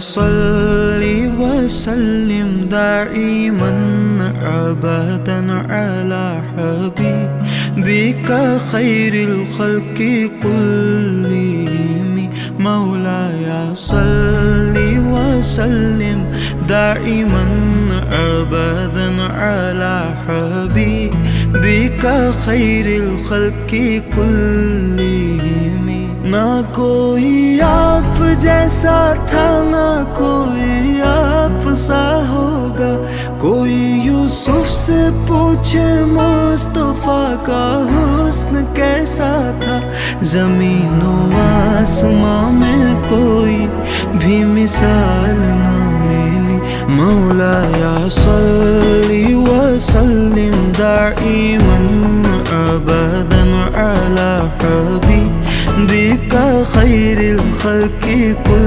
सल्ली वसल्लिम दाइमन अबदन अला हबीबिका खैरिल खल्क़ि कुल्लिहिम। मौलाया सल्ली वसल्लिम दाइमन अबदन अला हबीबिका खैरिल खल्क़ि कुल्लिहिम। ना कोई आप जैसा था, ना कोई आप सा होगा। कोई यूसुफ से पूछे मुस्तफा का हुस्न कैसा था। ज़मीन व आसमां में कोई भी मिसाल ना मिली। मौलाया सल्ली वसल्लिम दाइमन अबदन अला हबीबिका खैरिल खल्क़ि कुल्लिहिम।